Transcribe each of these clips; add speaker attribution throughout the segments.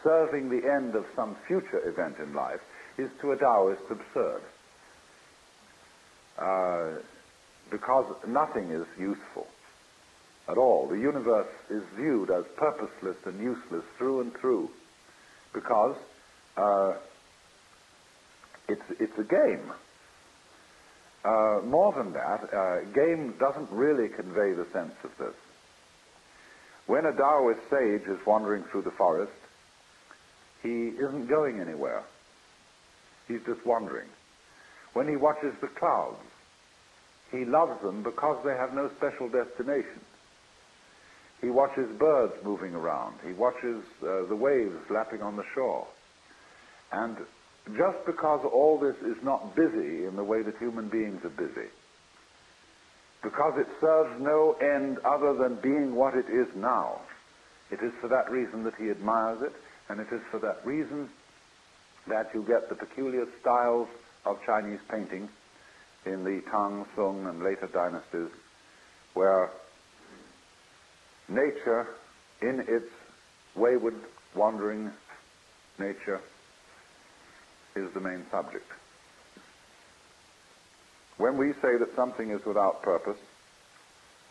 Speaker 1: serving the end of some future event in life is to a Taoist absurd. Because nothing is useful at all. The universe is viewed as purposeless and useless through and through, because it's a game. More than that, game doesn't really convey the sense of this. When a Taoist sage is wandering through the forest, he isn't going anywhere. He's just wandering. When he watches the clouds, he loves them because they have no special destination. He watches birds moving around. He watches the waves lapping on the shore. And just because all this is not busy in the way that human beings are busy, because it serves no end other than being what it is now, it is for that reason that he admires it, and it is for that reason that you get the peculiar styles of Chinese painting in the Tang, Sung, and later dynasties, where nature, in its wayward, wandering nature, is the main subject. When we say that something is without purpose,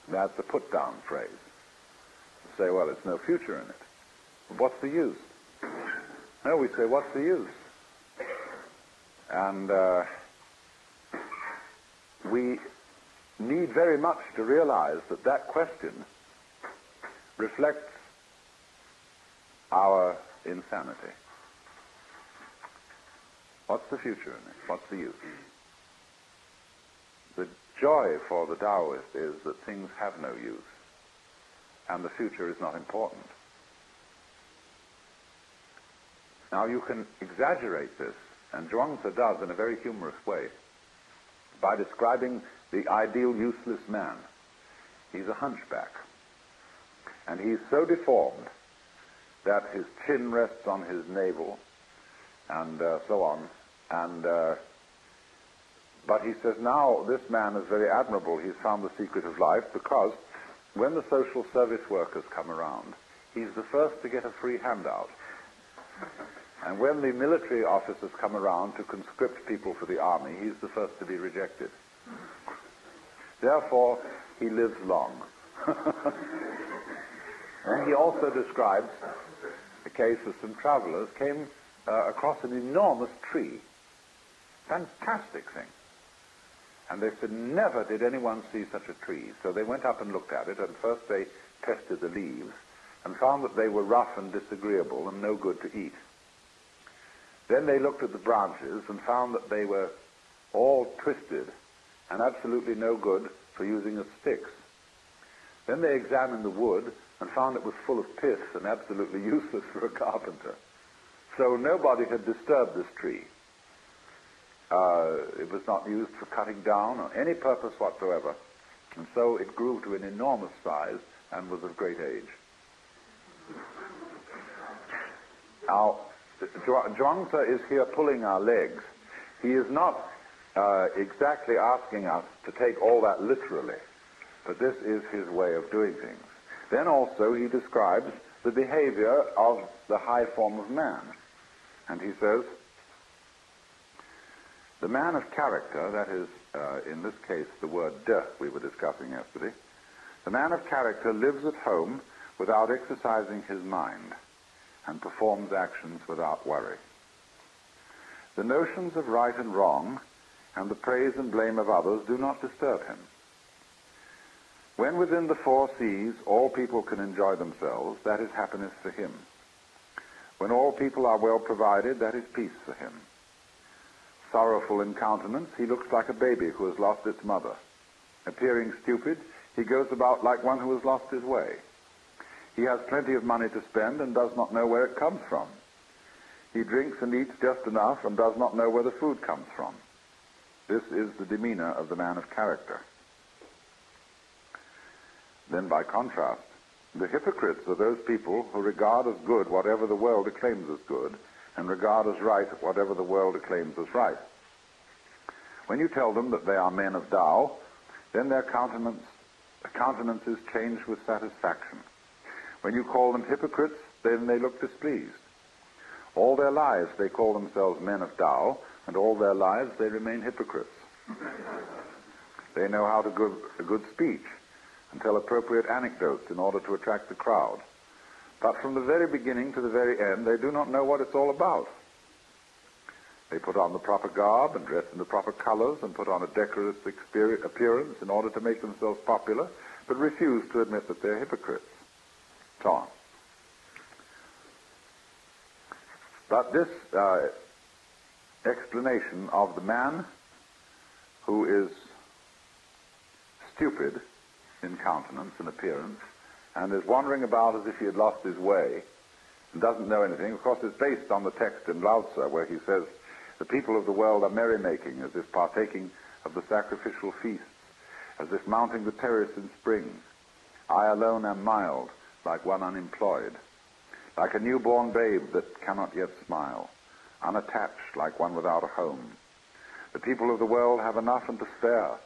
Speaker 1: that's a put-down phrase. We say, well, it's no future in it. What's the use? No, we say, what's the use? And we need very much to realize that that question reflects our insanity. What's the future in it? What's the use? The joy for the Taoist is that things have no use, and the future is not important. Now you can exaggerate this, and Zhuangzi does in a very humorous way, by describing the ideal useless man. He's a hunchback, and he's so deformed that his chin rests on his navel, and so on. And but he says, now this man is very admirable. He's found the secret of life, because when the social service workers come around, he's the first to get a free handout. And when the military officers come around to conscript people for the army, he's the first to be rejected. Therefore, he lives long. And he also describes a case of some travelers came across an enormous tree. Fantastic thing. And they said, never did anyone see such a tree. So they went up and looked at it, and first they tested the leaves and found that they were rough and disagreeable and no good to eat. Then they looked at the branches and found that they were all twisted and absolutely no good for using as sticks. Then they examined the wood and found it was full of pith and absolutely useless for a carpenter. So nobody had disturbed this tree. It was not used for cutting down or any purpose whatsoever. And so it grew to an enormous size and was of great age. Now, Zhuangzi is here pulling our legs. He is not exactly asking us to take all that literally, but this is his way of doing things. Then also he describes the behavior of the high form of man. And he says, the man of character, that is, in this case, the word de we were discussing yesterday, the man of character lives at home without exercising his mind and performs actions without worry. The notions of right and wrong and the praise and blame of others do not disturb him. When within the four seas all people can enjoy themselves, that is happiness for him. When all people are well provided, that is peace for him. Sorrowful in countenance, he looks like a baby who has lost its mother. Appearing stupid, he goes about like one who has lost his way. He has plenty of money to spend and does not know where it comes from. He drinks and eats just enough and does not know where the food comes from. This is the demeanor of the man of character. Then, by contrast, the hypocrites are those people who regard as good whatever the world acclaims as good, and regard as right whatever the world acclaims as right. When you tell them that they are men of Tao, then their countenances change with satisfaction. When you call them hypocrites, then they look displeased. All their lives they call themselves men of Tao, and all their lives they remain hypocrites. They know how to give a good speech and tell appropriate anecdotes in order to attract the crowd. But from the very beginning to the very end, they do not know what it's all about. They put on the proper garb and dress in the proper colors and put on a decorous appearance in order to make themselves popular, but refuse to admit that they're hypocrites. So on. But this explanation of the man who is stupid in countenance and appearance and is wandering about as if he had lost his way and doesn't know anything, of course, is based on the text in Lao Tzu where he says, the people of the world are merrymaking as if partaking of the sacrificial feasts, as if mounting the terrace in spring. I alone am mild, like one unemployed, like a newborn babe that cannot yet smile, unattached like one without a home. The people of the world have enough and to spare,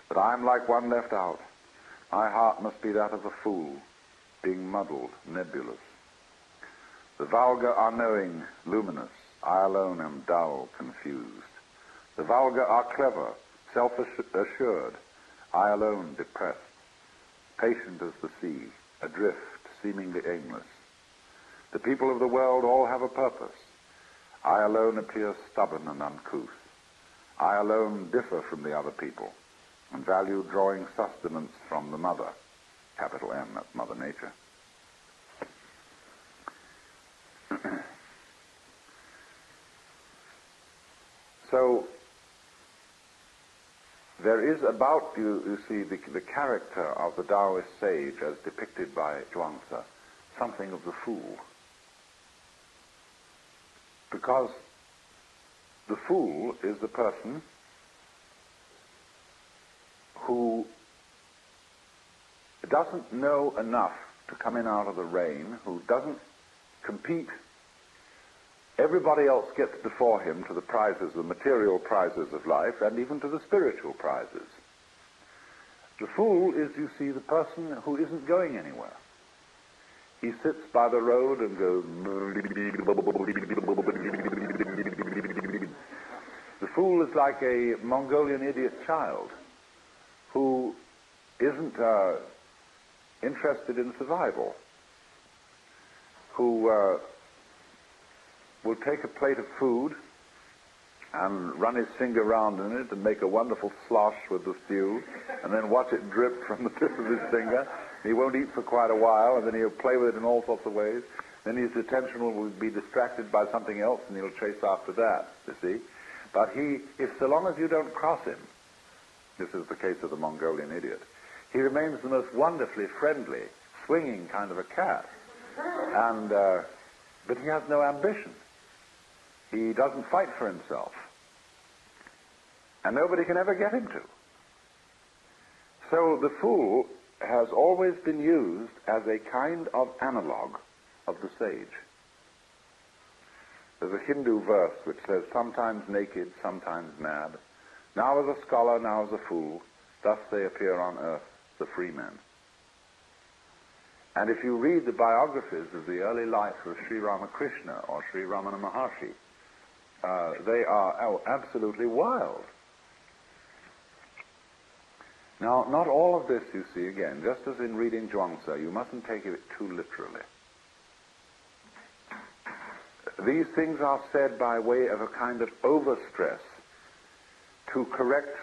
Speaker 1: but I am like one left out. My heart must be that of a fool, being muddled, nebulous. The vulgar are knowing, luminous. I alone am dull, confused. The vulgar are clever, self-assured. I alone depressed, patient as the sea, adrift, seemingly aimless. The people of the world all have a purpose. I alone appear stubborn and uncouth. I alone differ from the other people and value drawing sustenance from the mother. Capital M, that's Mother Nature. So, there is about, you see, the character of the Taoist sage as depicted by Zhuangzi, something of the fool. Because the fool is the person who doesn't know enough to come in out of the rain, who doesn't compete. Everybody else gets before him to the prizes, the material prizes of life, and even to the spiritual prizes. The fool is, you see, the person who isn't going anywhere. He sits by the road and goes... The fool is like a Mongolian idiot child who isn't interested in survival, who will take a plate of food and run his finger around in it and make a wonderful slosh with the stew, and then watch it drip from the tip of his finger. He won't eat for quite a while, and then he'll play with it in all sorts of ways. Then his attention will be distracted by something else, and he'll chase after that, you see. But so long as you don't cross him, this is the case of the Mongolian idiot, he remains the most wonderfully friendly, swinging kind of a cat. And, but he has no ambition. He doesn't fight for himself. And nobody can ever get him to. So the fool has always been used as a kind of analog of the sage. There's a Hindu verse which says, sometimes naked, sometimes mad, now as a scholar, now as a fool, thus they appear on earth, the free men. And if you read the biographies of the early life of Sri Ramakrishna or Sri Ramana Maharshi, they are absolutely wild. Now, not all of this, you see, again, just as in reading Zhuangzi, you mustn't take it too literally. These things are said by way of a kind of overstress to correct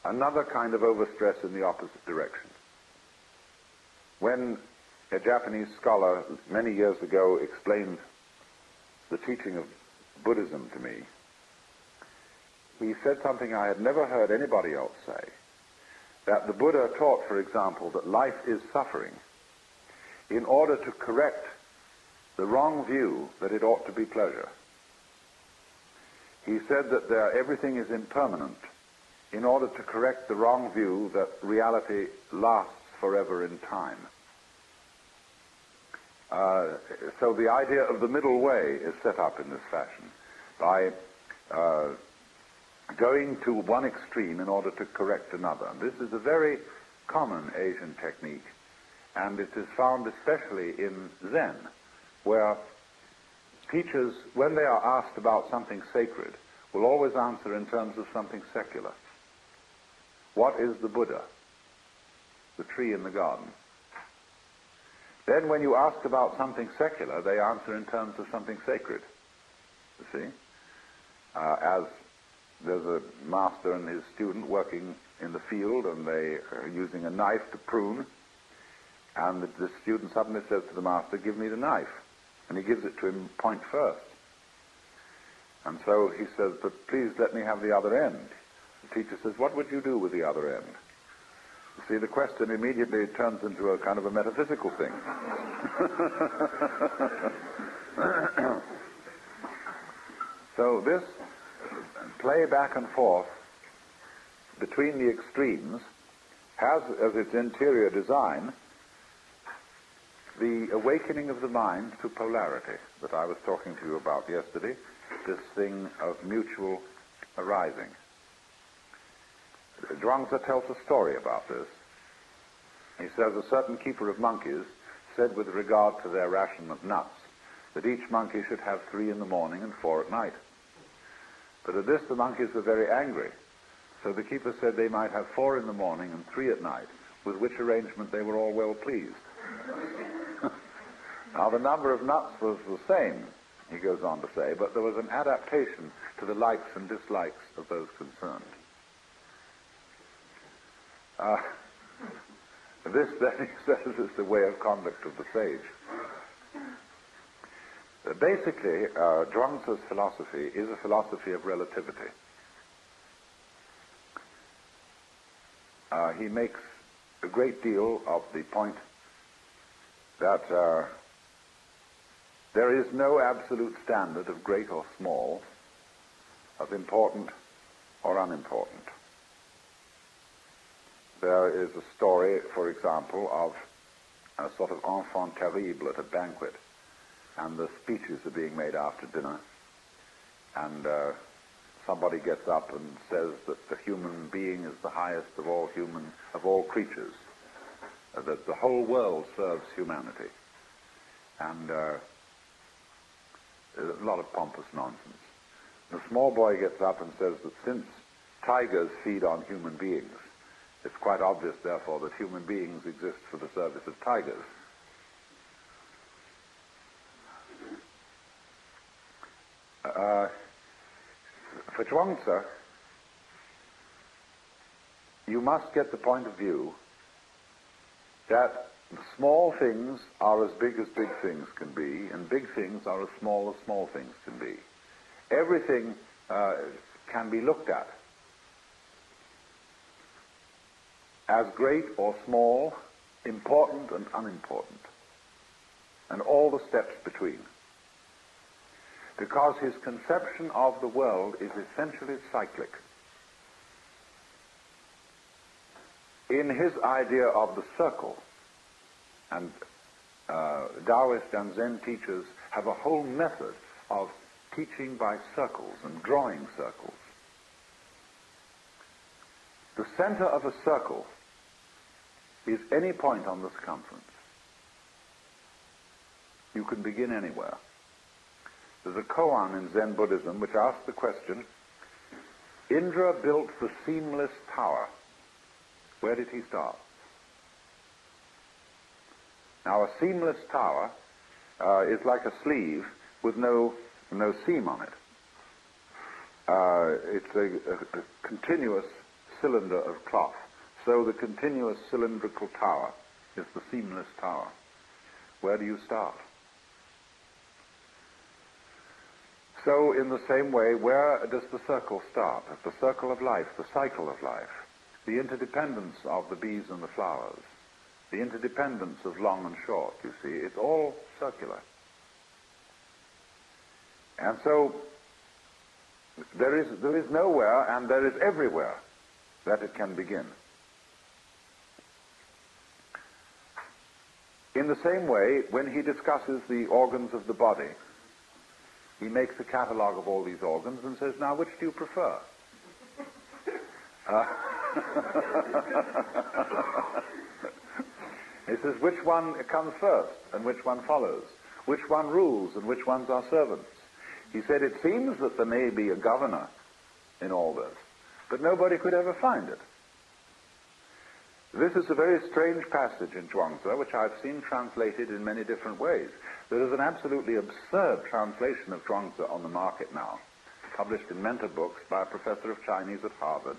Speaker 1: another kind of overstress in the opposite direction. When a Japanese scholar many years ago explained the teaching of Buddhism to me, he said something I had never heard anybody else say, that the Buddha taught, for example, that life is suffering in order to correct the wrong view that it ought to be pleasure. He said that everything is impermanent in order to correct the wrong view that reality lasts forever in time. So the idea of the middle way is set up in this fashion by going to one extreme in order to correct another. And this is a very common Asian technique, and it is found especially in Zen, where teachers, when they are asked about something sacred, will always answer in terms of something secular. What is the Buddha? The tree in the garden. Then when you ask about something secular, they answer in terms of something sacred. You see? As there's a master and his student working in the field, and they are using a knife to prune, and the student suddenly says to the master, "Give me the knife." And he gives it to him point first. And so he says, "But please let me have the other end." The teacher says, "What would you do with the other end?" You see, the question immediately turns into a kind of a metaphysical thing. So this play back and forth between the extremes has as its interior design the awakening of the mind to polarity that I was talking to you about yesterday, this thing of mutual arising. Zhuangzi tells a story about this. He says a certain keeper of monkeys said with regard to their ration of nuts that each monkey should have 3 in the morning and 4 at night. But at this the monkeys were very angry, so the keeper said they might have 4 in the morning and 3 at night, with which arrangement they were all well pleased. Now the number of nuts was the same, he goes on to say, but there was an adaptation to the likes and dislikes of those concerned. This, then, he says, is the way of conduct of the sage. Basically, Zhuangzi's philosophy is a philosophy of relativity. He makes a great deal of the point that there is no absolute standard of great or small, of important or unimportant. There is a story, for example, of a sort of enfant terrible at a banquet, and the speeches are being made after dinner, and somebody gets up and says that the human being is the highest of all creatures, that the whole world serves humanity, and there's a lot of pompous nonsense. The small boy gets up and says that since tigers feed on human beings, it's quite obvious, therefore, that human beings exist for the service of tigers. For Zhuangzi, you must get the point of view that small things are as big things can be, and big things are as small things can be. Everything can be looked at as great or small, important and unimportant, and all the steps between. Because his conception of the world is essentially cyclic. In his idea of the circle, and Taoist and Zen teachers have a whole method of teaching by circles and drawing circles. The center of a circle is any point on the circumference. You can begin anywhere. There's a koan in Zen Buddhism which asks the question, Indra built the seamless tower. Where did he start? Now a seamless tower is like a sleeve with no seam on it. It's a continuous cylinder of cloth. So the continuous cylindrical tower is the seamless tower. Where do you start? So in the same way, where does the circle start? At the circle of life, the cycle of life, the interdependence of the bees and the flowers, the interdependence of long and short, you see, it's all circular. And so there is nowhere and there is everywhere that it can begin. In the same way, when he discusses the organs of the body, he makes a catalogue of all these organs and says, now, which do you prefer? He says, which one comes first and which one follows? which one rules and which ones are servants. He said, it seems that there may be a governor in all this, but nobody could ever find it. This is a very strange passage in Chuang-Tzu, which I've seen translated in many different ways. There is an absolutely absurd translation of Chuang-Tzu on the market now, published in Mentor Books by a professor of Chinese at Harvard,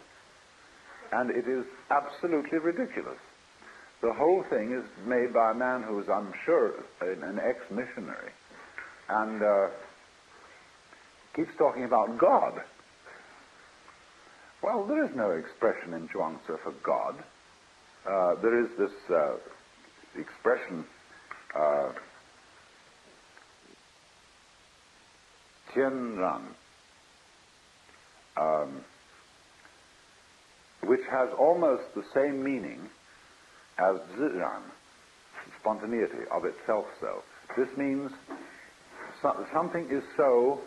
Speaker 1: and it is absolutely ridiculous. The whole thing is made by a man who is, I'm sure, an ex-missionary, and keeps talking about God. Well, there is no expression in Chuang-Tzu for God. There is this expression, Tianran, which has almost the same meaning as Ziran, spontaneity, of itself so. This means something is so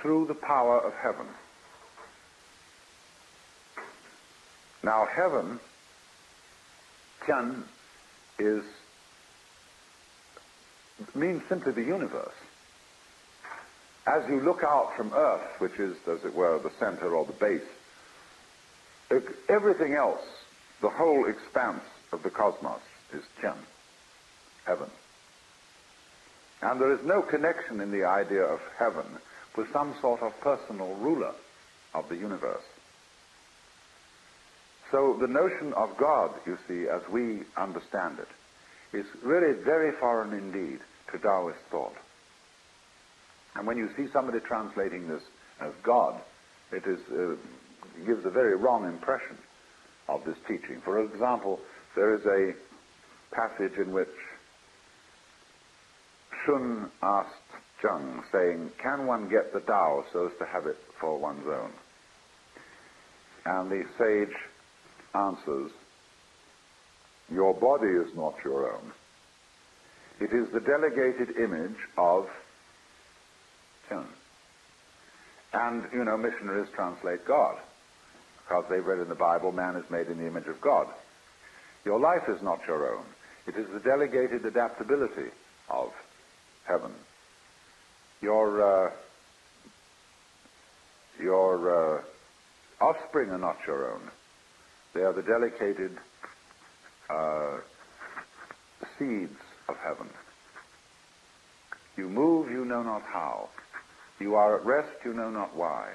Speaker 1: through the power of heaven. Now, heaven, Tian, means simply the universe. As you look out from Earth, which is, as it were, the center or the base, everything else, the whole expanse of the cosmos, is Tian, heaven. And there is no connection in the idea of heaven with some sort of personal ruler of the universe. So the notion of God, you see, as we understand it, is really very foreign indeed to Taoist thought. And when you see somebody translating this as God, it gives a very wrong impression of this teaching. For example, there is a passage in which Shun asked Zheng, saying, can one get the Tao so as to have it for one's own? And the sage answers, your body is not your own. It is the delegated image of Tian. And, missionaries translate God, because they've read in the Bible, man is made in the image of God. Your life is not your own. It is the delegated adaptability of heaven. Your offspring are not your own. They are the delegated seeds of heaven. You move, you know not how. You are at rest, you know not why.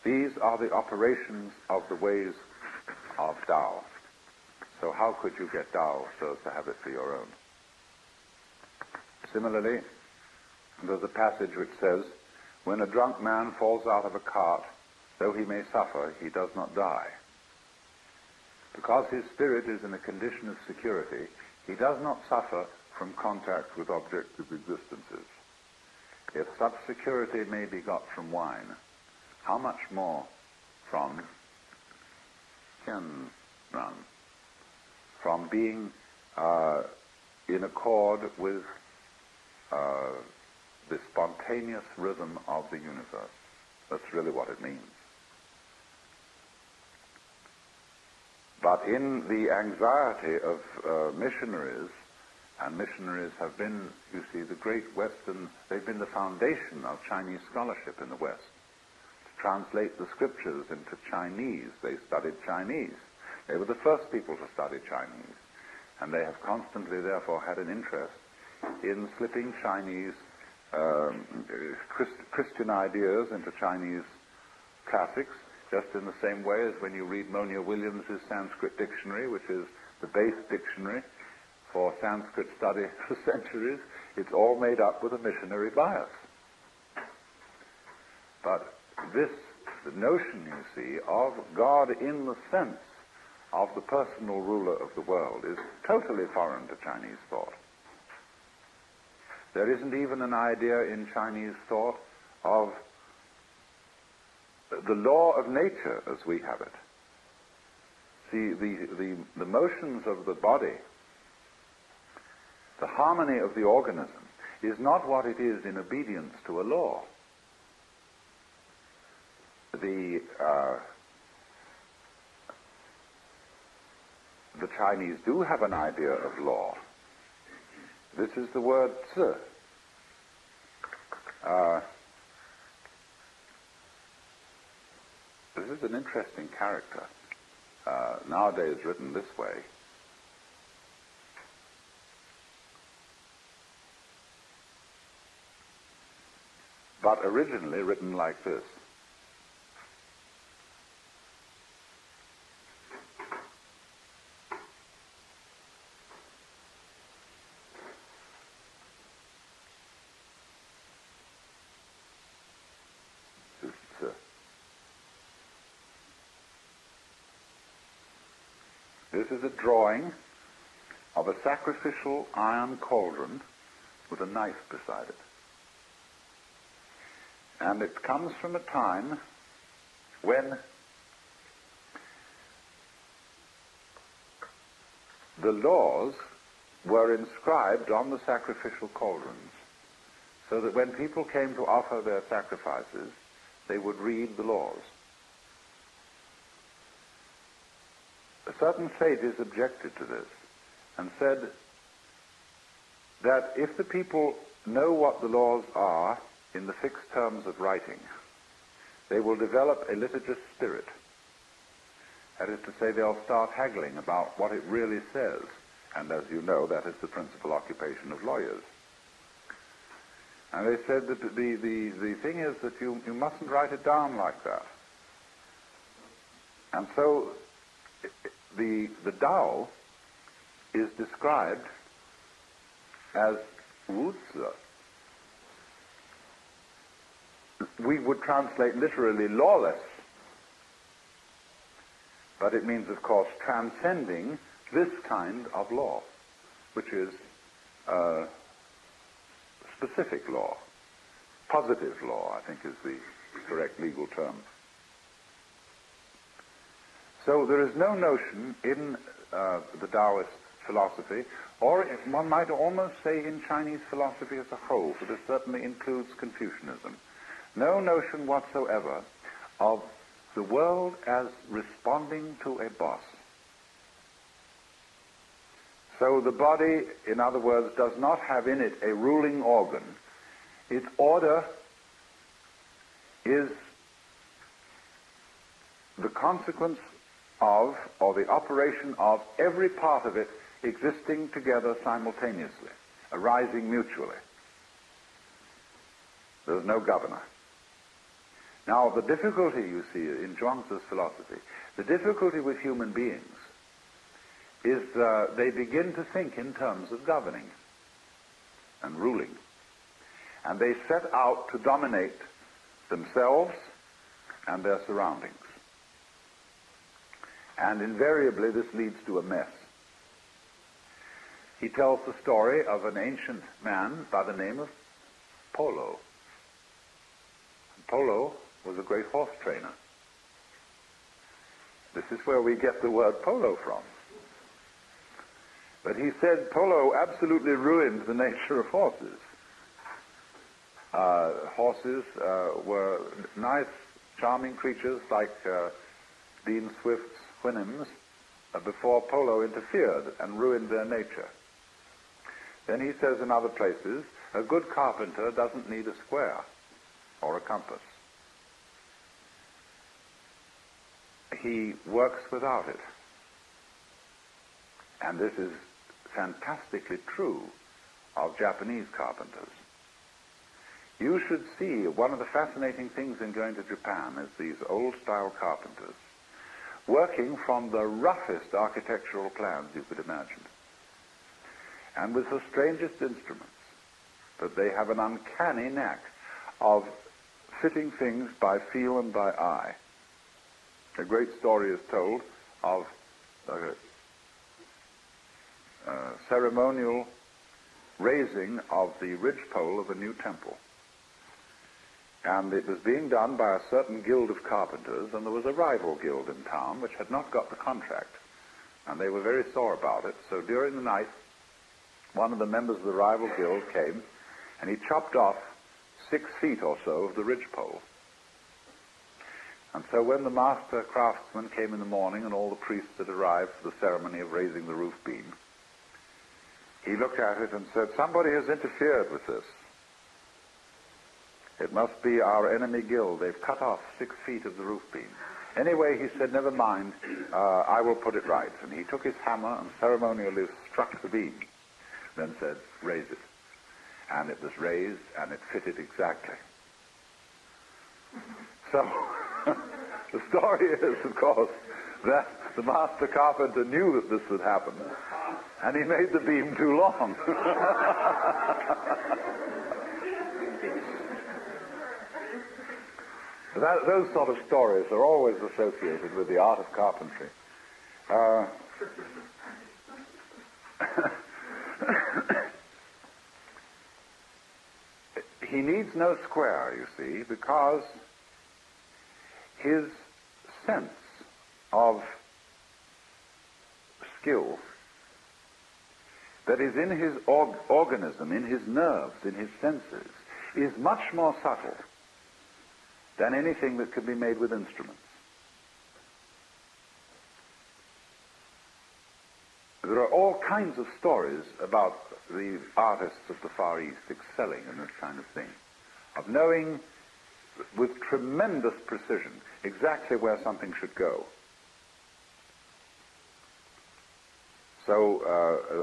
Speaker 1: These are the operations of the ways of Tao. So how could you get Tao so as to have it for your own? Similarly, there's a passage which says, when a drunk man falls out of a cart, though he may suffer, he does not die. Because his spirit is in a condition of security, he does not suffer from contact with objective existences. If such security may be got from wine, how much more from Tianran, from being in accord with the spontaneous rhythm of the universe. That's really what it means. But in the anxiety of missionaries, and missionaries have been, you see, the great Western, they've been the foundation of Chinese scholarship in the West. To translate the scriptures into Chinese, they studied Chinese. They were the first people to study Chinese. And they have constantly, therefore, had an interest in slipping Chinese Christian ideas into Chinese classics, just in the same way as when you read Monia Williams' Sanskrit Dictionary, which is the base dictionary for Sanskrit study for centuries, it's all made up with a missionary bias. But this notion, you see, of God in the sense of the personal ruler of the world is totally foreign to Chinese thought. There isn't even an idea in Chinese thought of the law of nature as we have it. See, the motions of the body, the harmony of the organism, is not what it is in obedience to a law. The Chinese do have an idea of law. This is the word zi. This is an interesting character, nowadays written this way. But originally written like this. This is a drawing of a sacrificial iron cauldron with a knife beside it. And it comes from a time when the laws were inscribed on the sacrificial cauldrons, so that when people came to offer their sacrifices, they would read the laws. Certain sages objected to this and said that if the people know what the laws are in the fixed terms of writing, they will develop a litigious spirit. That is to say, they'll start haggling about what it really says. And as you know, that is the principal occupation of lawyers. And they said that the thing is that you mustn't write it down like that. And so the Tao is described as Wuzi. We would translate literally lawless, but it means, of course, transcending this kind of law, which is specific law. Positive law, I think, is the correct legal term. So there is no notion in the Taoist philosophy, or one might almost say in Chinese philosophy as a whole, for this certainly includes Confucianism, no notion whatsoever of the world as responding to a boss. So the body, in other words, does not have in it a ruling organ. Its order is the consequence of, or the operation of, every part of it existing together simultaneously, arising mutually. There's no governor. Now, the difficulty, you see, in Zhuangzi's philosophy, the difficulty with human beings is they begin to think in terms of governing and ruling. And they set out to dominate themselves and their surroundings. And invariably this leads to a mess. He tells the story of an ancient man by the name of Polo. Polo was a great horse trainer. This is where we get the word polo from. But he said Polo absolutely ruined the nature of horses. Horses were nice, charming creatures like Dean Swift's Houyhnhnms before Polo interfered and ruined their nature. Then he says in other places, a good carpenter doesn't need a square or a compass. He works without it. And this is fantastically true of Japanese carpenters. You should see, one of the fascinating things in going to Japan is these old-style carpenters working from the roughest architectural plans you could imagine, and with the strangest instruments, but they have an uncanny knack of fitting things by feel and by eye. A great story is told of ceremonial raising of the ridgepole of a new temple. And it was being done by a certain guild of carpenters, and there was a rival guild in town which had not got the contract, and they were very sore about it. So during the night, one of the members of the rival guild came, and he chopped off 6 feet or so of the ridgepole. And so when the master craftsman came in the morning and all the priests had arrived for the ceremony of raising the roof beam, he looked at it and said, somebody has interfered with this. It must be our enemy guild. They've cut off 6 feet of the roof beam. Anyway, he said, never mind, I will put it right. And he took his hammer and ceremonially struck the beam, then said, raise it. And it was raised, and it fitted exactly. So, the story is, of course, that the master carpenter knew that this would happen, and he made the beam too long. Those sort of stories are always associated with the art of carpentry. He needs no square, you see, because his sense of skill that is in his organism, in his nerves, in his senses, is much more subtle than anything that can be made with instruments. There are all kinds of stories about the artists of the Far East excelling in this kind of thing, of knowing with tremendous precision exactly where something should go. So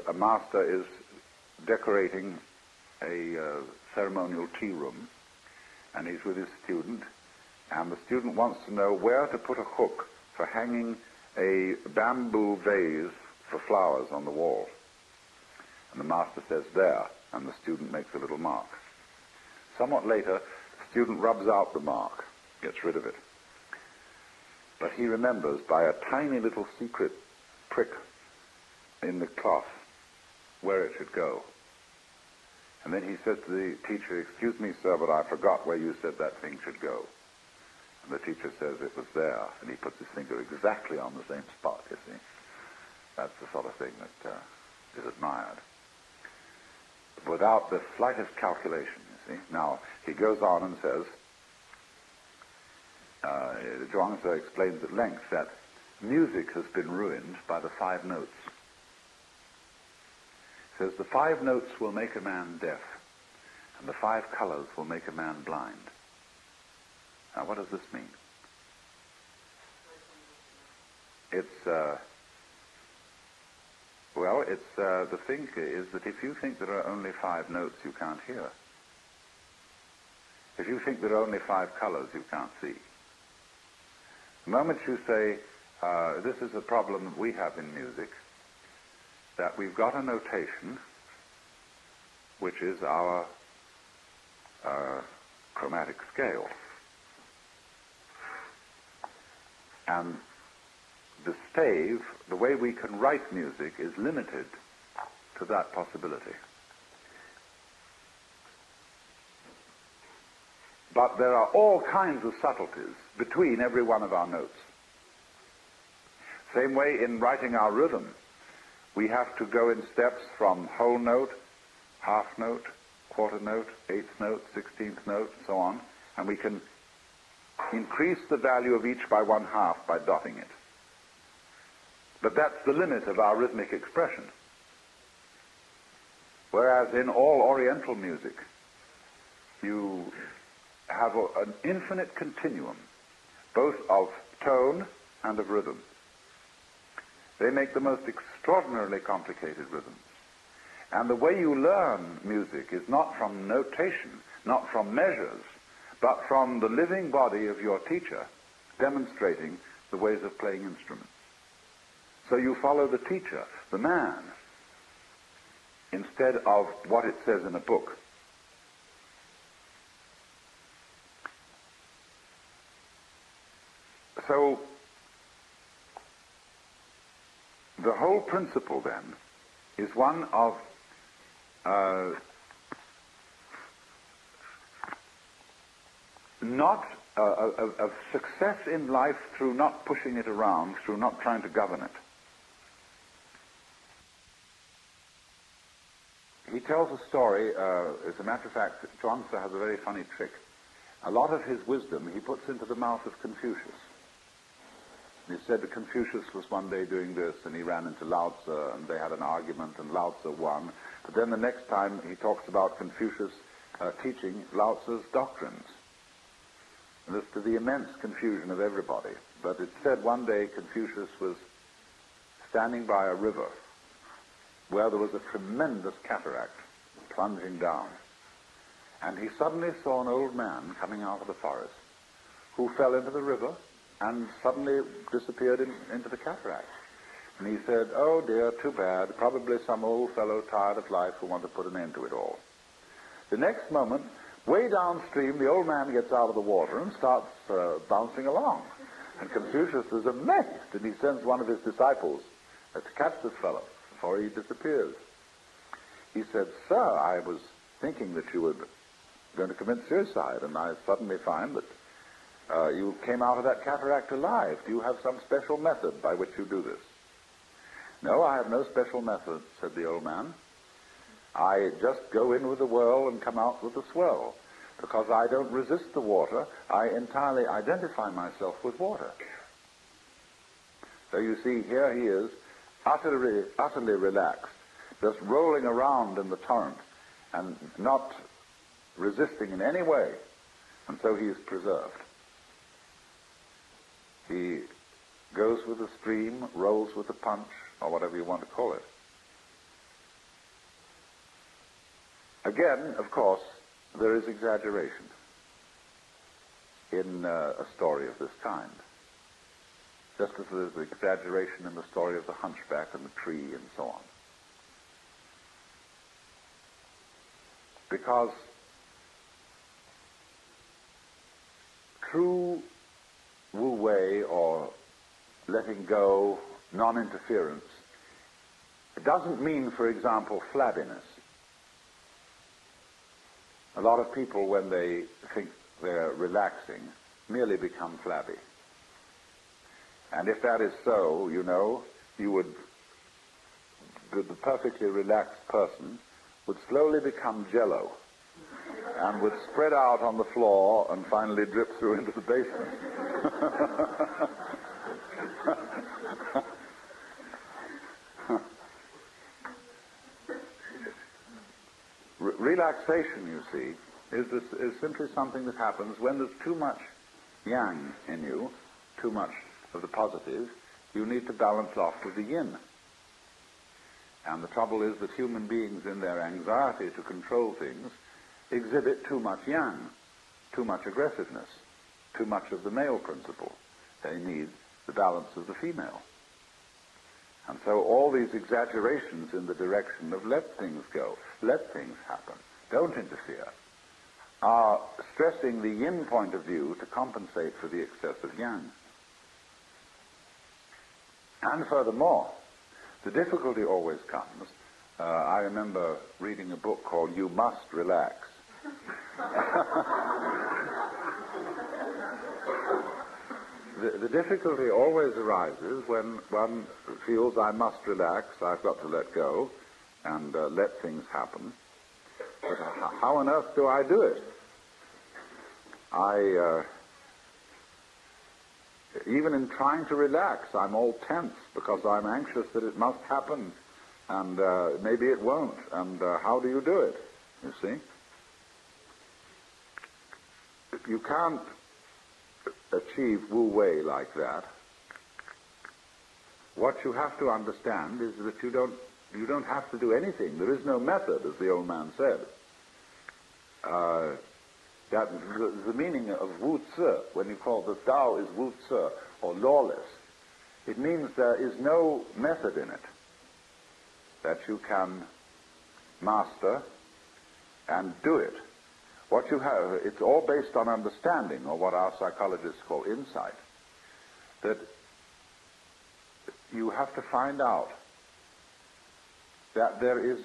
Speaker 1: a master is decorating a ceremonial tea room, and he's with his student, and the student wants to know where to put a hook for hanging a bamboo vase for flowers on the wall. And the master says, there, and the student makes a little mark. Somewhat later, the student rubs out the mark, gets rid of it. But he remembers by a tiny little secret prick in the cloth where it should go. And then he says to the teacher, excuse me, sir, but I forgot where you said that thing should go. And the teacher says it was there, and he puts his finger exactly on the same spot, you see. That's the sort of thing that is admired. Without the slightest calculation, you see. Now, he goes on and says, Zhuangzi explains at length that music has been ruined by the 5 notes. He says, the 5 notes will make a man deaf, and the 5 colors will make a man blind. Now, what does this mean? It's, the thing is that if you think there are only 5 notes, you can't hear. If you think there are only 5 colors, you can't see. The moment you say, this is a problem that we have in music, that we've got a notation, which is our chromatic scale. And the stave, the way we can write music, is limited to that possibility. But there are all kinds of subtleties between every one of our notes. Same way in writing our rhythm, we have to go in steps from whole note, half note, quarter note, 8th note, 16th note, and so on, and we can increase the value of each by 1/2 by dotting it. But that's the limit of our rhythmic expression. Whereas in all Oriental music, you have an infinite continuum, both of tone and of rhythm. They make the most extraordinarily complicated rhythms. And the way you learn music is not from notation, not from measures, but from the living body of your teacher demonstrating the ways of playing instruments. So you follow the teacher, the man, instead of what it says in a book. So the whole principle then is one of of success in life through not pushing it around, through not trying to govern it. He tells a story, as a matter of fact, Zhuangzi has a very funny trick. A lot of his wisdom he puts into the mouth of Confucius. He said that Confucius was one day doing this, and he ran into Lao Tzu, and they had an argument, and Lao Tzu won. But then the next time he talks about Confucius teaching Lao Tzu's doctrines. And this to the immense confusion of everybody. But it's said one day Confucius was standing by a river where there was a tremendous cataract plunging down. And he suddenly saw an old man coming out of the forest who fell into the river and suddenly disappeared into the cataract. And he said, "Oh dear, too bad. Probably some old fellow tired of life who wanted to put an end to it all." The next moment, way downstream, the old man gets out of the water and starts bouncing along. And Confucius is amazed, and he sends one of his disciples to catch this fellow before he disappears. He said, "Sir, I was thinking that you were going to commit suicide, and I suddenly find that you came out of that cataract alive. Do you have some special method by which you do this?" "No, I have no special method," said the old man. "I just go in with the whirl and come out with the swirl. Because I don't resist the water, I entirely identify myself with water." So you see, here he is, utterly relaxed, just rolling around in the torrent and not resisting in any way. And so he is preserved. He goes with the stream, rolls with the punch, or whatever you want to call it. Again, of course, there is exaggeration in a story of this kind. Just as there's exaggeration in the story of the hunchback and the tree and so on. Because true Wu Wei, or letting go, non-interference, it doesn't mean, for example, flabbiness. A lot of people, when they think they're relaxing, merely become flabby. And if that is so, you know, the perfectly relaxed person would slowly become jello and would spread out on the floor and finally drip through into the basement. Relaxation, you see, is simply something that happens when there's too much yang in you, too much of the positive. You need to balance off with the yin. And the trouble is that human beings, in their anxiety to control things, exhibit too much yang, too much aggressiveness, too much of the male principle. They need the balance of the female. And so all these exaggerations in the direction of let things go, let things happen, don't interfere, are stressing the yin point of view to compensate for the excess of yang. And furthermore, the difficulty always comes, I remember reading a book called You Must Relax. The difficulty always arises when one feels I must relax, I've got to let go, and let things happen. But how on earth do I do it? Even in trying to relax, I'm all tense because I'm anxious that it must happen, and maybe it won't. And how do you do it? You see? You can't achieve Wu Wei like that. What you have to understand is that you don't have to do anything. There is no method, as the old man said. That the meaning of Wu Tzu, when you call the Tao is Wu Tzu, or lawless, it means there is no method in it that you can master and do it. What you have, it's all based on understanding, or what our psychologists call insight, that you have to find out that there is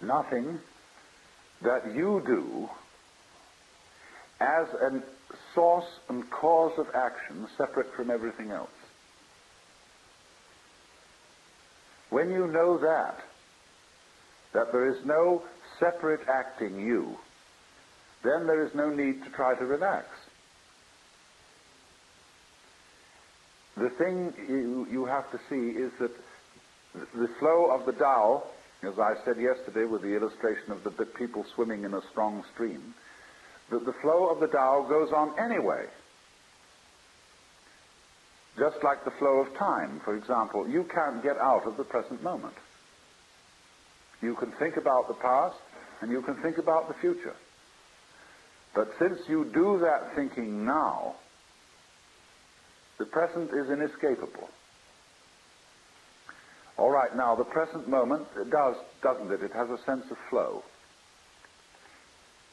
Speaker 1: nothing that you do as a source and cause of action separate from everything else. When you know that there is no separate acting you, then there is no need to try to relax. The thing you have to see is that the flow of the Tao As I said yesterday with the illustration of the people swimming in a strong stream, that the flow of the Tao goes on anyway. Just like the flow of time, for example, you can't get out of the present moment. You can think about the past and you can think about the future. But since you do that thinking now, the present is inescapable. All right, now the present moment does, doesn't it? It has a sense of flow.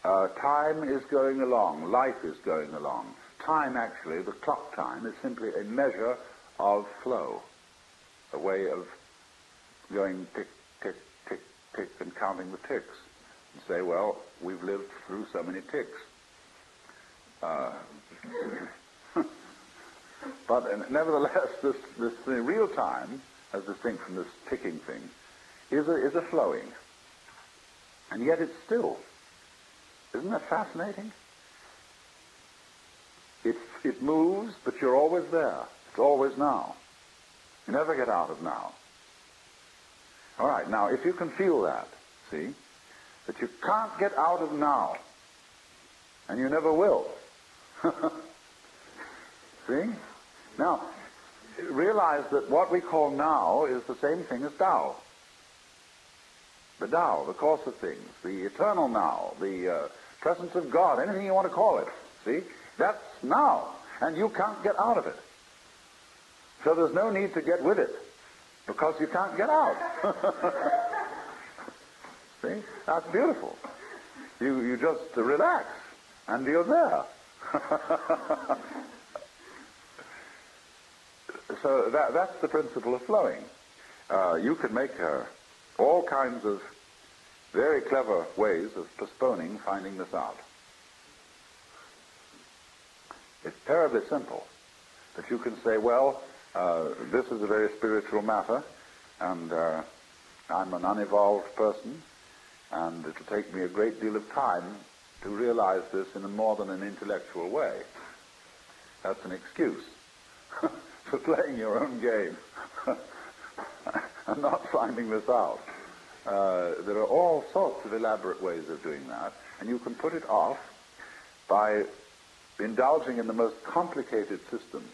Speaker 1: Time is going along, life is going along. Time, actually, the clock time, is simply a measure of flow, a way of going tick, tick, tick, tick, and counting the ticks. And say, well, we've lived through so many ticks. But nevertheless, this real time, as distinct from this ticking thing, is a flowing. And yet it's still. Isn't that fascinating? It moves, but you're always there. It's always now. You never get out of now. All right, now, if you can feel that, see, that you can't get out of now, and you never will. See? Now, realize that what we call now is the same thing as Tao. The Tao, the course of things, the eternal now, the presence of God, anything you want to call it. See? That's now, and you can't get out of it. So there's no need to get with it, because you can't get out. See? That's beautiful. You just relax, and you're there. So that's the principle of flowing. You can make all kinds of very clever ways of postponing finding this out. It's terribly simple. That you can say, well, this is a very spiritual matter, and I'm an unevolved person, and it'll take me a great deal of time to realize this in a more than an intellectual way. That's an excuse for playing your own game and not finding this out. There are all sorts of elaborate ways of doing that, and you can put it off by indulging in the most complicated systems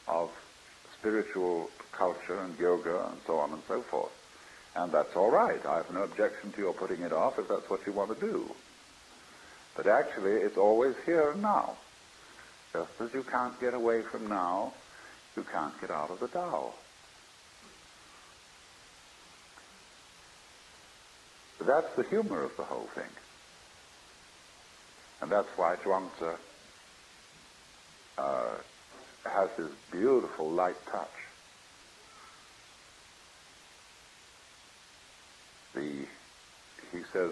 Speaker 1: of spiritual culture and yoga and so on and so forth. And that's all right. I have no objection to your putting it off if that's what you want to do. But actually, it's always here and now. Just as you can't get away from now, you can't get out of the Tao. But that's the humor of the whole thing. And that's why Zhuangzi has his beautiful light touch. He says,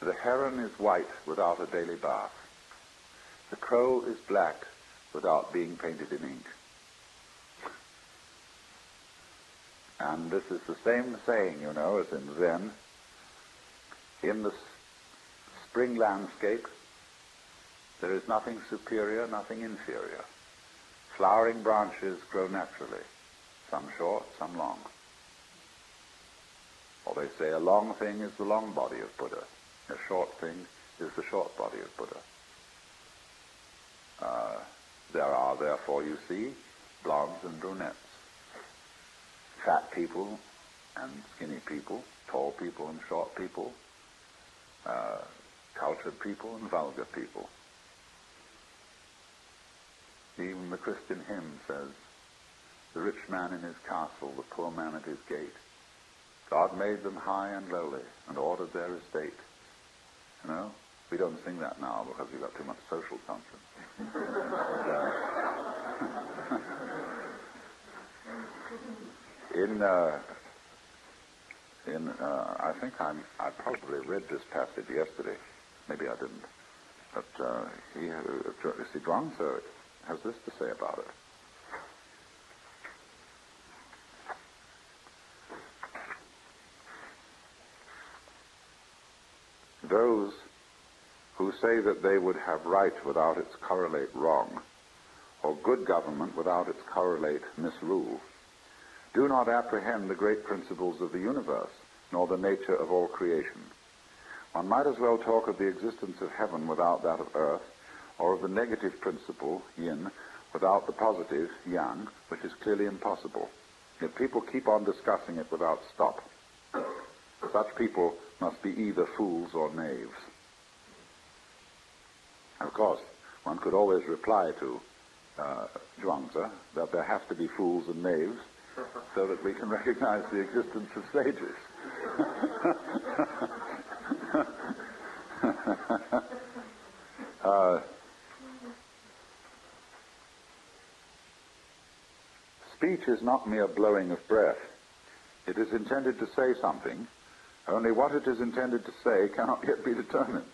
Speaker 1: the heron is white without a daily bath. The crow is black without being painted in ink. And this is the same saying, you know, as in Zen. In the spring landscape, there is nothing superior, nothing inferior. Flowering branches grow naturally, some short, some long. Or they say a long thing is the long body of Buddha. A short thing is the short body of Buddha. There are, therefore, you see, blondes and brunettes, fat people and skinny people, tall people and short people, cultured people and vulgar people. Even the Christian hymn says, the rich man in his castle, the poor man at his gate. God made them high and lowly and ordered their estate. You know, we don't sing that now because we've got too much social conscience. I think I probably read this passage yesterday. Maybe I didn't. But Zhuangzi has this to say about it. Those who say that they would have right without its correlate wrong, or good government without its correlate misrule, do not apprehend the great principles of the universe, nor the nature of all creation. One might as well talk of the existence of heaven without that of earth, or of the negative principle, yin, without the positive, yang, which is clearly impossible. Yet people keep on discussing it without stop. Such people must be either fools or knaves. Of course, one could always reply to Zhuangzi that there have to be fools and knaves so that we can recognize the existence of sages. Speech is not mere blowing of breath. It is intended to say something, only what it is intended to say cannot yet be determined.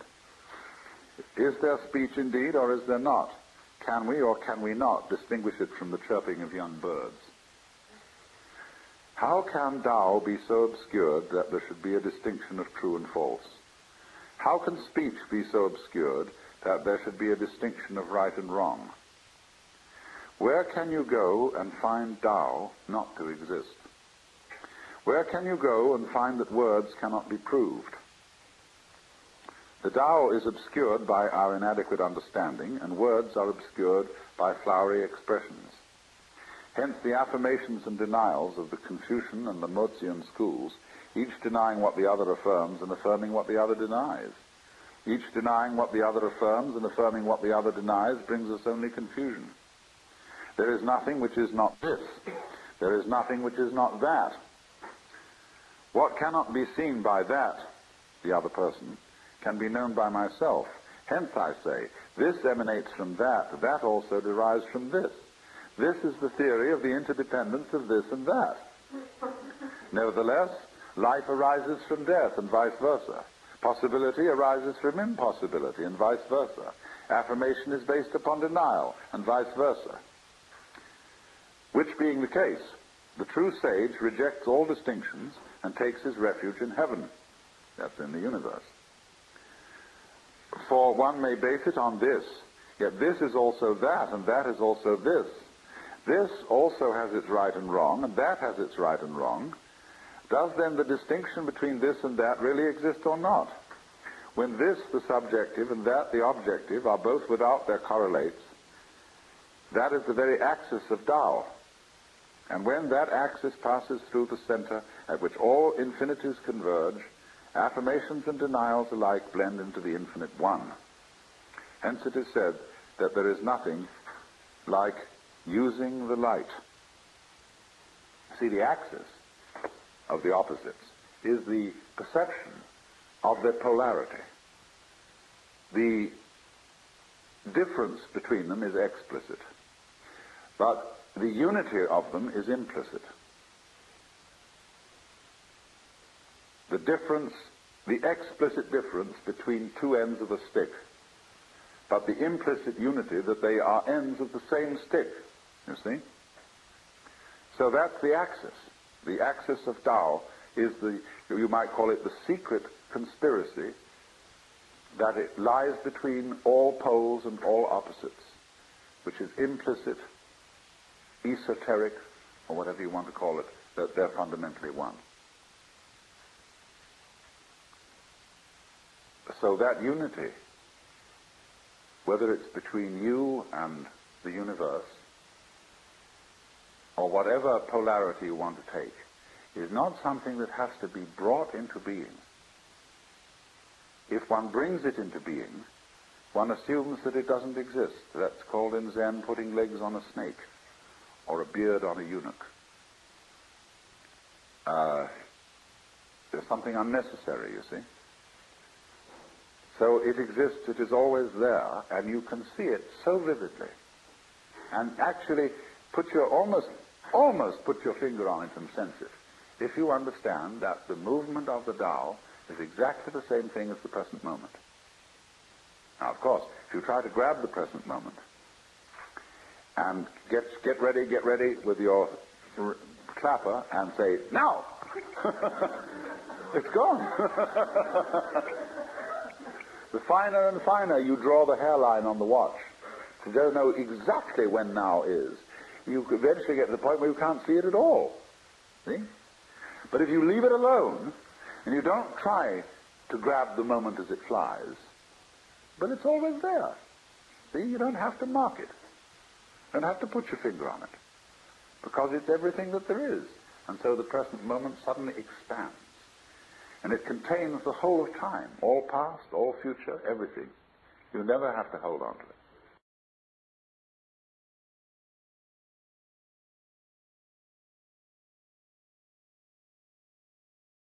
Speaker 1: Is there speech indeed, or is there not? Can we or can we not distinguish it from the chirping of young birds? How can Tao be so obscured that there should be a distinction of true and false? How can speech be so obscured that there should be a distinction of right and wrong? Where can you go and find Tao not to exist? Where can you go and find that words cannot be proved? The Tao is obscured by our inadequate understanding, and words are obscured by flowery expressions. Hence the affirmations and denials of the Confucian and the Mozian schools, each denying what the other affirms and affirming what the other denies. Each denying what the other affirms and affirming what the other denies brings us only confusion. There is nothing which is not this. There is nothing which is not that. What cannot be seen by that, the other person, can be known by myself. Hence I say, this emanates from that. That also derives from this. This is the theory of the interdependence of this and that. Nevertheless, life arises from death and vice versa. Possibility arises from impossibility and vice versa. Affirmation is based upon denial and vice versa. Which being the case, the true sage rejects all distinctions and takes his refuge in heaven. That's in the universe. For one may base it on this, yet this is also that, and that is also this. This also has its right and wrong, and that has its right and wrong. Does then the distinction between this and that really exist or not? When this, the subjective, and that, the objective, are both without their correlates, that is the very axis of Tao. And when that axis passes through the center at which all infinities converge, affirmations and denials alike blend into the infinite one. Hence it is said that there is nothing like using the light. See, the axis of the opposites is the perception of their polarity. The difference between them is explicit, but the unity of them is implicit. The difference, the explicit difference between two ends of a stick, but the implicit unity that they are ends of the same stick, you see? So that's the axis. The axis of Tao is the, you might call it the secret conspiracy that it lies between all poles and all opposites, which is implicit, esoteric, or whatever you want to call it, that they're fundamentally one. So that unity, whether it's between you and the universe, or whatever polarity you want to take, is not something that has to be brought into being. If one brings it into being, one assumes that it doesn't exist. That's called in Zen putting legs on a snake, or a beard on a eunuch. There's something unnecessary, you see. So it exists, it is always there, and you can see it so vividly. And actually almost put your finger on it and sense it, if you understand that the movement of the Tao is exactly the same thing as the present moment. Now, of course, if you try to grab the present moment and get ready with your clapper and say, now! It's gone. The finer and finer you draw the hairline on the watch, you don't know exactly when now is. You eventually get to the point where you can't see it at all. See? But if you leave it alone, and you don't try to grab the moment as it flies, but it's always there. See, you don't have to mark it. You don't have to put your finger on it, because it's everything that there is. And so the present moment suddenly expands. And it contains the whole of time, all past, all future, everything. You never have to hold on to it.